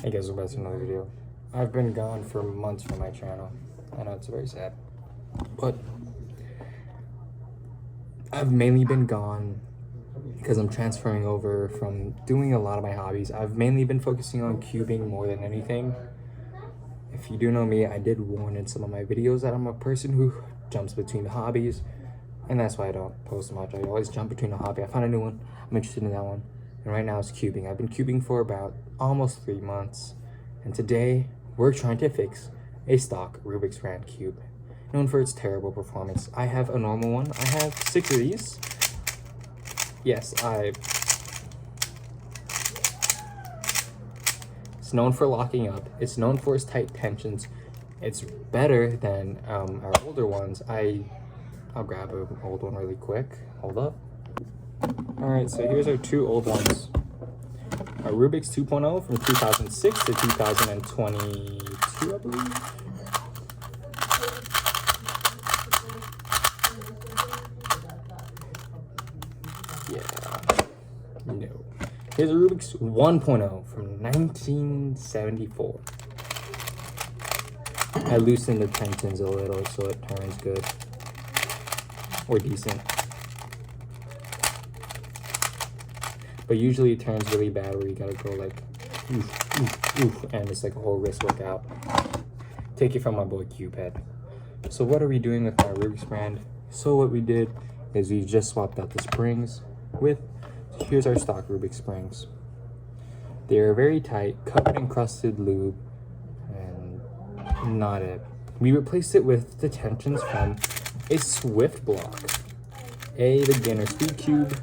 Hey guys, welcome back to another video. I've been gone for months from my channel. I know it's very sad, but I've mainly been gone because I'm transferring over from doing a lot of my hobbies. I've mainly been focusing on cubing more than anything. If you do know me, I did warn in some of my videos that I'm a person who jumps between the hobbies, and that's why I don't post much. I always jump between a hobby. I found a new one, I'm interested in that one, and right now it's cubing. I've been cubing for about almost 3 months, and today we're trying to fix a stock Rubiks brand cube, known for its terrible performance. I have a normal one. I have 6 of these. Yes, it's known for locking up. It's known for its tight tensions. It's better than our older ones. I'll grab an old one really quick. Hold up. All right, so here's our 2 old ones. A Rubiks 2.0 from 2006 to 2022, I believe. Yeah. No. Here's a Rubiks 1.0 from 1974. I loosened the tensions a little so it turns good. Or decent. But usually it turns really bad where you gotta go like oof, oof, oof, and it's like a whole wrist workout. Take it from my boy Cupid. So what are we doing with our Rubiks brand? So what we did is we just swapped out the springs with, here's our stock Rubiks springs. They are very tight, covered in crusted lube, and not it. We replaced it with the tensions from a Swift block, a beginner speed cube.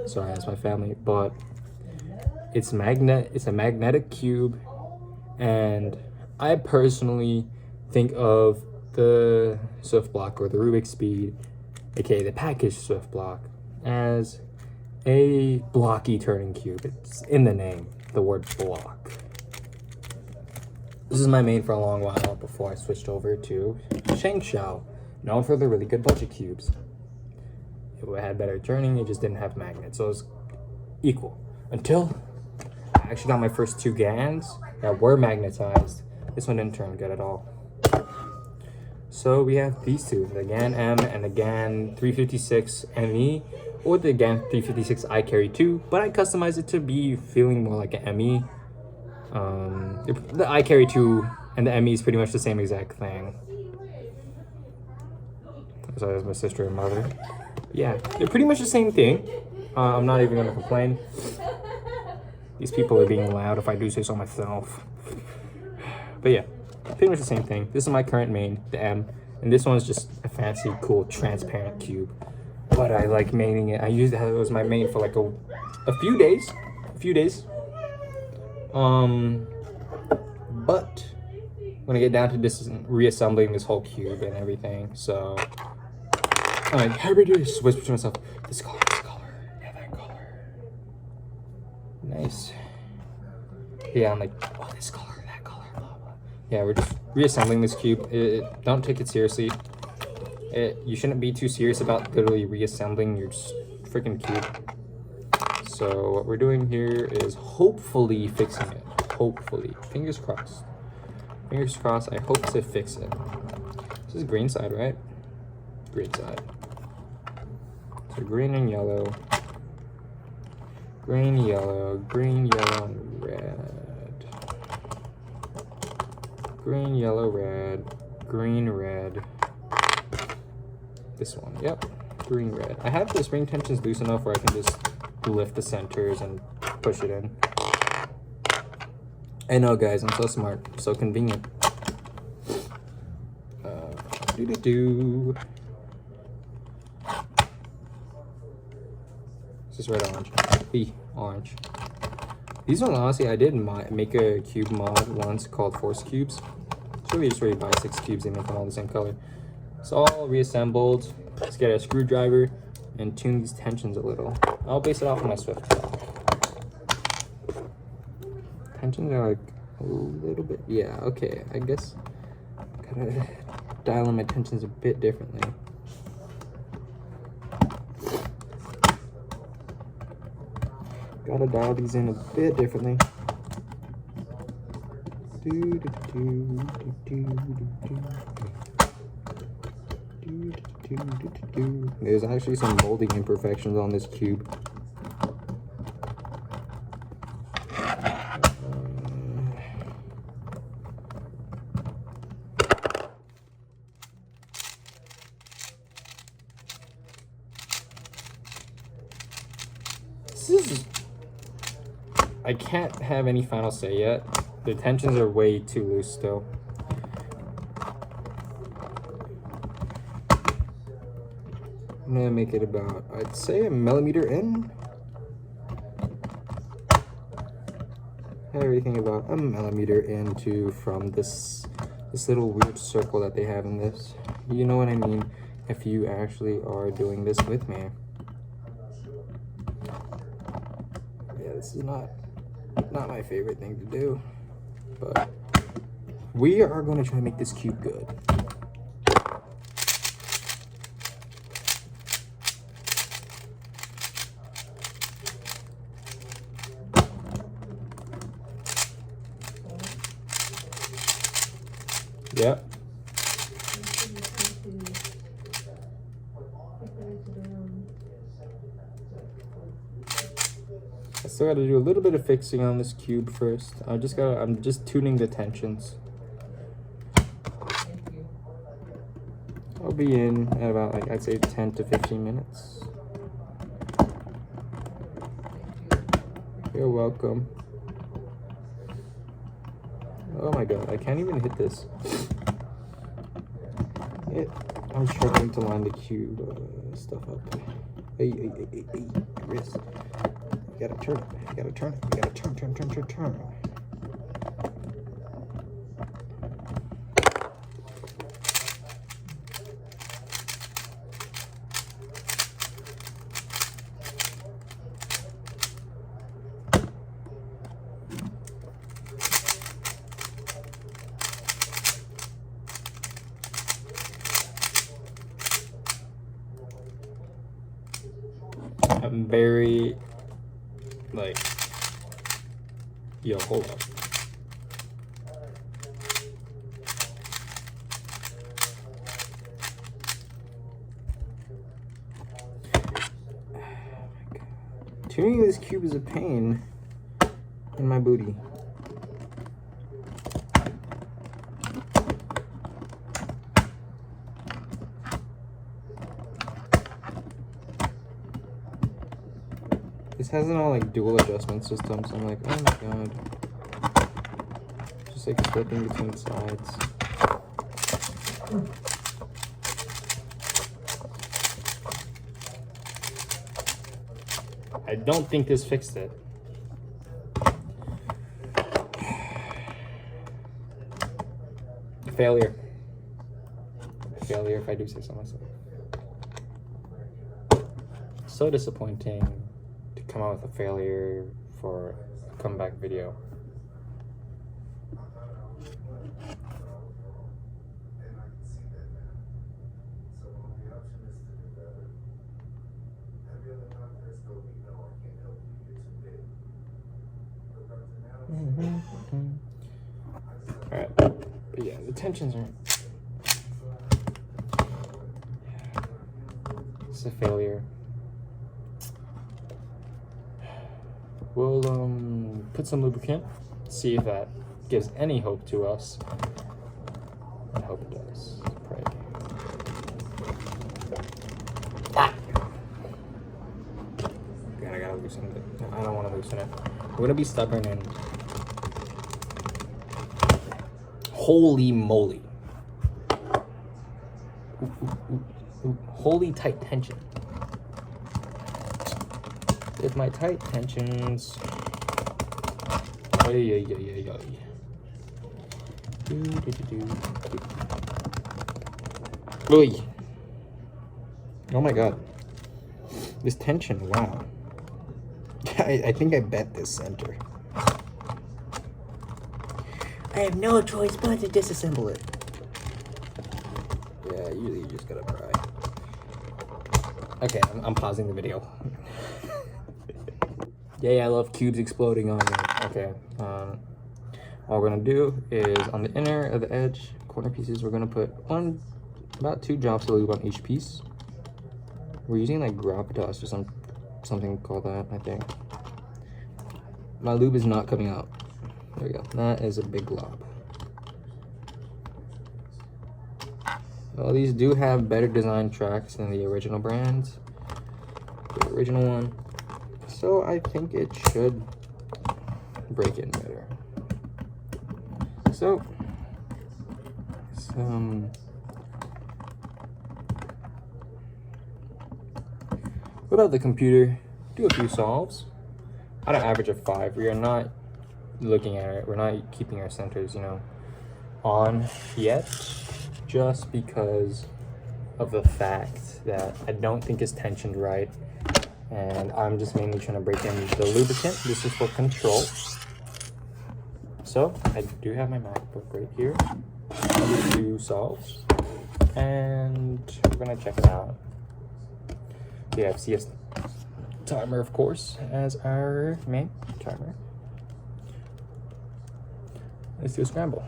Sorry, that's my family, but it's a magnetic cube, and I personally think of the Swift block or the Rubik Speed, aka the packaged Swift block, as a blocky turning cube. It's in the name, the word block. This is my main for a long while before I switched over to Shengshao, known for the really good budget cubes. It had better turning, it just didn't have magnets, so it was equal. Until I actually got my first 2 GANs that were magnetized. This one didn't turn good at all. So we have these 2, the GAN M and the GAN 356 ME, or the GAN 356 I Carry 2, but I customized it to be feeling more like an ME. The I Carry 2 and the ME is pretty much the same exact thing. So that's my sister and mother. Yeah, they're pretty much the same thing. I'm not even gonna complain. These people are being loud if I do say so myself. But yeah, pretty much the same thing. This is my current main, the M, and this one's just a fancy, cool, transparent cube. But I like maining it. I used it as my main for like a few days. But when I get down to this, reassembling this whole cube and everything, so I'm like, how do I do this? Whisper to myself, this color, yeah, that color. Nice. Yeah, I'm like, oh, this color, that color, blah, blah. Yeah, we're just reassembling this cube. Don't take it seriously. You shouldn't be too serious about literally reassembling your freaking cube. So what we're doing here is hopefully fixing it. Hopefully. Fingers crossed. Fingers crossed, I hope to fix it. This is green side, right? Green side. So green and yellow. Green, yellow, and red. Green, yellow, red. Green, red. This one, yep. Green, red. I have the spring tensions loose enough where I can just lift the centers and push it in. I know, guys, I'm so smart, so convenient. This is red orange. Orange. These ones, honestly, I did make a cube mod once called Force Cubes. So we just really buy 6 cubes and make them all the same color. It's all reassembled. Let's get a screwdriver and tune these tensions a little. I'll base it off of my Swift block. Tensions are like a little bit, yeah, okay, I guess gotta dial in my tensions a bit differently. Gotta dial these in a bit differently. There's actually some molding imperfections on this cube. I can't have any final say yet. The tensions are way too loose still. I'm gonna make it about, I'd say, 1mm in. Everything about 1mm into from this little weird circle that they have in this. You know what I mean if you actually are doing this with me. Yeah, this is not my favorite thing to do, but we are going to try to make this cube good. Yep. I still got to do a little bit of fixing on this cube first. I'm just tuning the tensions. I'll be in at about, like, I'd say 10 to 15 minutes. You're welcome. Oh my god, I can't even hit this. I'm struggling to line the cube stuff up. Hey, wrist. You gotta turn it. You gotta turn it. You gotta turn. I'm very, like, yo, hold up. Tuning this cube is a pain in my booty. This has an all like dual adjustment system, so I'm like, oh my god. Just like flipping between sides. I don't think this fixed it. Failure. Failure, if I do say so myself. So disappointing to come out with a failure for a comeback video. Alright, but yeah, the tensions are. It's a failure. We'll put some lubricant, see if that gives any hope to us. I hope it does. Pray. Ah! God, I gotta loosen it. I don't want to loosen it. We're gonna be stubborn and. Holy moly. Ooh. Holy tight tension. With my tight tensions. Oy. Oy. Oh my god. This tension, wow. I think I bet this center. I have no choice but to disassemble it. Yeah, usually you just gotta pry. Okay, I'm pausing the video. Yay, I love cubes exploding on me. Okay, all we're gonna do is on the inner of the edge corner pieces, we're gonna put about 2 drops of lube on each piece. We're using like Gravitas or something called that, I think. My lube is not coming out. There we go. That is a big glob. Well, these do have better design tracks than the original brands. The original one. So I think it should break in better. So, what about the computer? Do a few solves. At an average of 5, we are not looking at it. We're not keeping our centers, you know, on yet, just because of the fact that I don't think it's tensioned right. And I'm just mainly trying to break in the lubricant. This is for control. So I do have my MacBook right here. I'll do 2 solves. And we're gonna check it out. We have CS timer, of course, as our main timer. Let's do a scramble.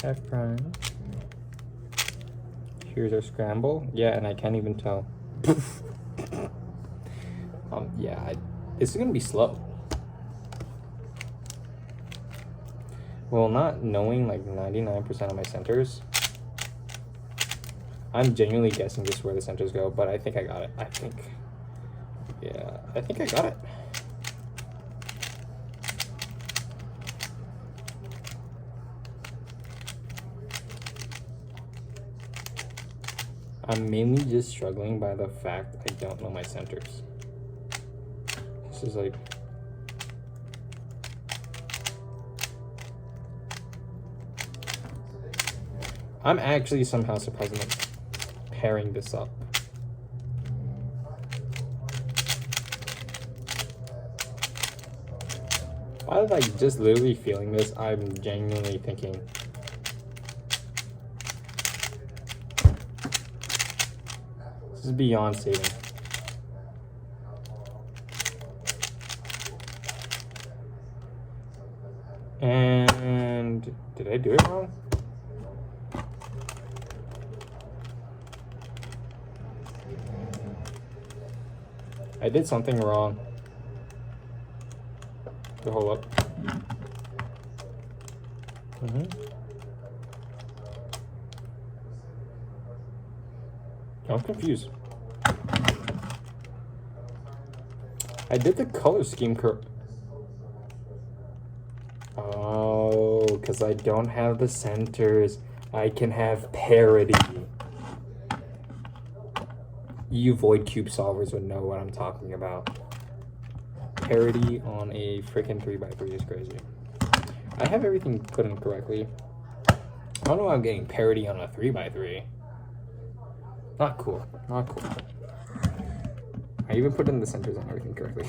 F prime. Here's our scramble. Yeah, and I can't even tell. Yeah, this is gonna be slow. Well, not knowing like 99% of my centers, I'm genuinely guessing just where the centers go, but I think I got it. I think I got it. I'm mainly just struggling by the fact I don't know my centers. This is like... I'm actually somehow surprisingly pairing this up. While like just literally feeling this, I'm genuinely thinking this is beyond saving. And did I do it wrong? I did something wrong. Hold up. I'm confused. I did the color scheme correct. Oh, because I don't have the centers. I can have parity. You void cube solvers would know what I'm talking about. Parity on a freaking 3x3 is crazy. I have everything put in correctly. I don't know why I'm getting parity on a 3x3. Not cool. Not cool. I even put in the centers and everything correctly.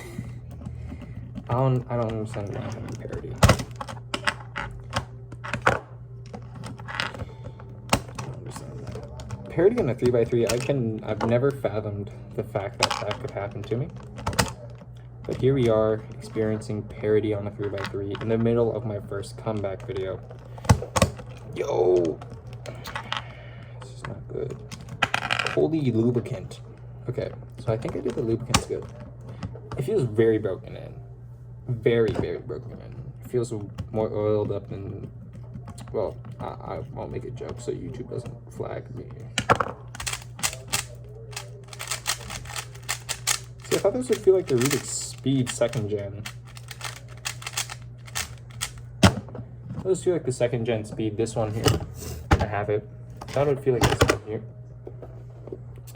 I don't understand why I'm having parity. I don't understand that. Parity on a 3x3, I've never fathomed the fact that that could happen to me. But here we are experiencing parity on a 3x3 in the middle of my first comeback video. Yo! This is not good. Holy lubricant. Okay, so I think I did the lubricants good. It feels very broken in. Very, very broken in. It feels more oiled up than... Well, I won't make a joke so YouTube doesn't flag me. See, I thought this would feel like the Rubiks Speed 2nd gen. Those feel like the 2nd gen Speed. This one here, I have it. I thought it would feel like this one here.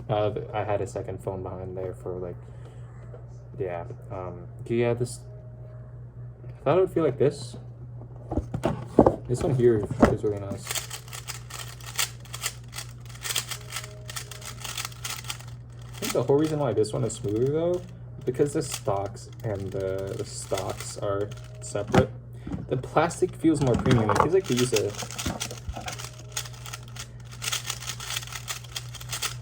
I had a second phone behind there for like, yeah. Yeah, this. I thought it would feel like this. This one here is really nice. I think the whole reason why this one is smoother though, because the stocks and the stocks are separate. The plastic feels more premium. It feels like they use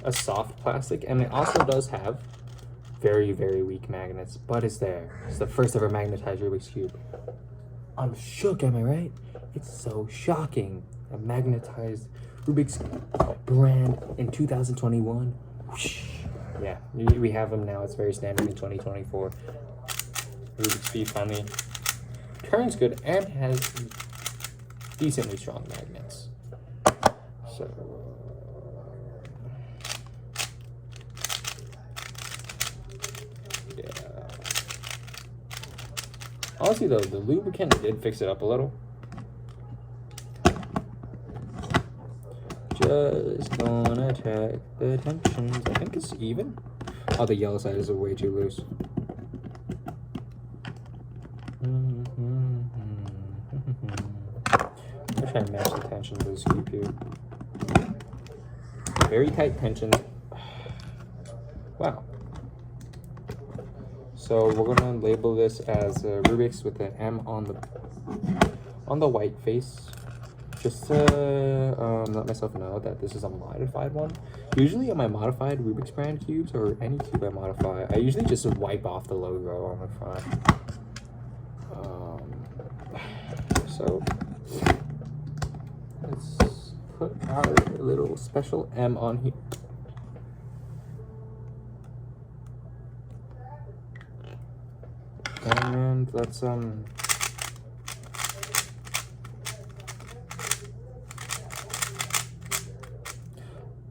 a soft plastic, and it also does have very, very weak magnets, but it's there. It's the first ever magnetized Rubik's Cube. I'm shook, am I right? It's so shocking. A magnetized Rubik's brand in 2021. Whoosh. Yeah, we have them now. It's very standard in 2024. Rubik's Cube finally turns good and has decently strong magnets. So yeah. Honestly though, the lubricant did fix it up a little. Just gonna check the tensions. I think it's even. Oh, the yellow side is way too loose. I'm trying to match the tension of this CPU. Very tight tension. Wow. So we're gonna label this as Rubiks with an M on the white face. Just to let myself know that this is a modified one. Usually on my modified Rubik's brand cubes, or any cube I modify, I usually just wipe off the logo on the front. So let's put our little special M on here. And let's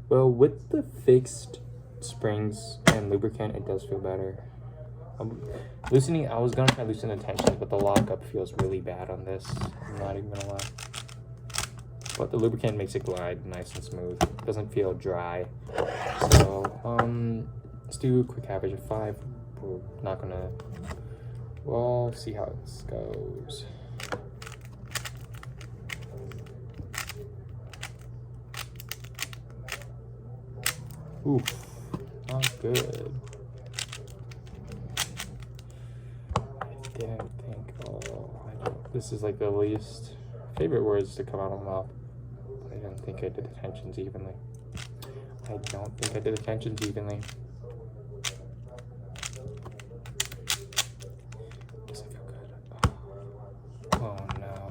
well, with the fixed springs and lubricant, it does feel better. Loosening, I was gonna try to loosen the tensions, but the lockup feels really bad on this. I'm not even gonna lie. But the lubricant makes it glide nice and smooth. It doesn't feel dry. So, let's do a quick average of 5. We're not gonna, well, see how this goes. Oof, not good. Didn't think, this is like the least favorite words to come out of my mouth. I didn't think I did the tensions evenly. I don't think I did the tensions evenly. Guess I feel good. Oh no.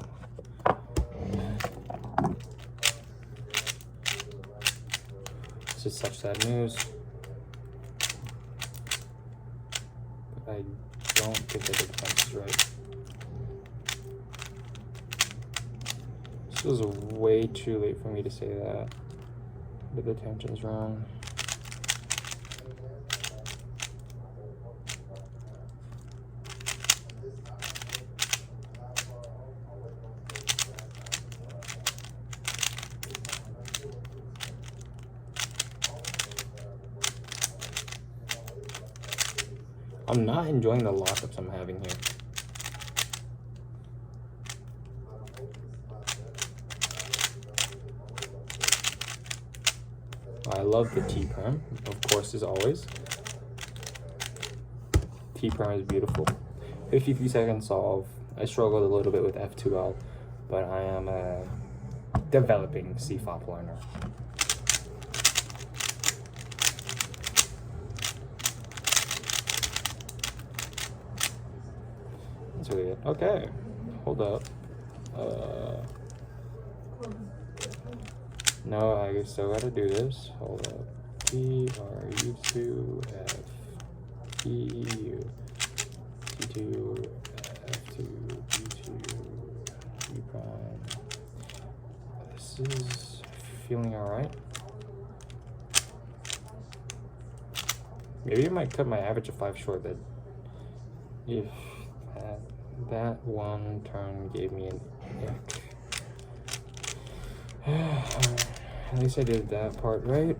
This is such sad news. But I don't think I did the tensions right. This was way too late for me to say that. Did the tensions wrong. I'm not enjoying the lockups I'm having here. I love the T-perm, of course, as always. T-perm is beautiful. 53-second solve. I struggled a little bit with F2L, but I am a developing CFOP learner. That's really it. Okay, hold up. No, I still gotta do this. Hold up. T R U2 F T U T2 F2 U2 U prime. This is feeling alright. Maybe I might cut my average of 5 short. That if that one turn gave me an ick. At least I did that part right.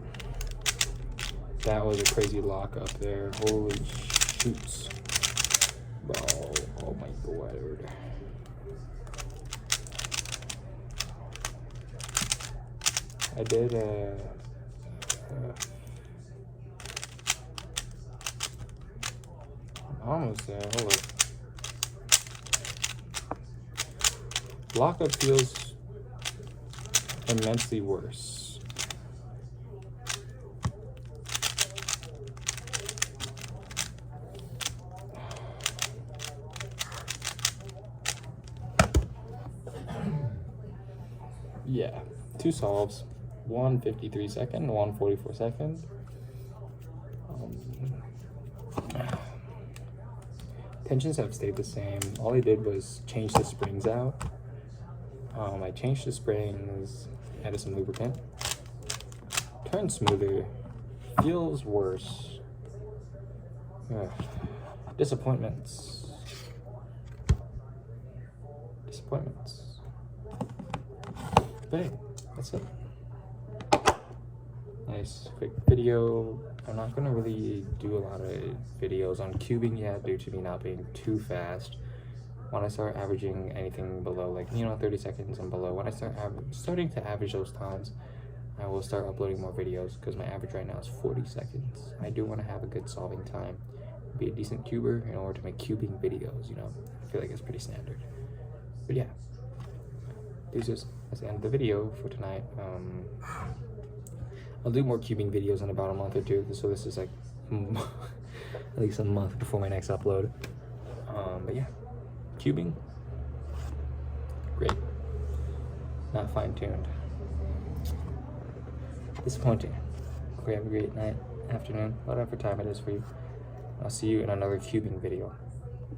That was a crazy lock up there. Holy shoots. Oh my god. I did almost there. Hold up. lockup feels immensely worse. Yeah, 2 solves, 1:53 second, 1:44 second. Tensions have stayed the same. All I did was change the springs out. I changed the springs, added some lubricant. Turned smoother. Feels worse. Ugh. Disappointments. But hey, that's it. Nice quick video. I'm not gonna really do a lot of videos on cubing yet due to me not being too fast. When I start averaging anything below, like, 30 seconds and below, when I start starting to average those times, I will start uploading more videos, because my average right now is 40 seconds. I do want to have a good solving time, be a decent cuber in order to make cubing videos, I feel like it's pretty standard. But yeah, that's the end of the video for tonight. I'll do more cubing videos in about a month or two, so this is like at least a month before my next upload. But yeah, cubing, great. Not fine-tuned. Disappointing. Okay, have a great night, afternoon, whatever time it is for you. I'll see you in another cubing video.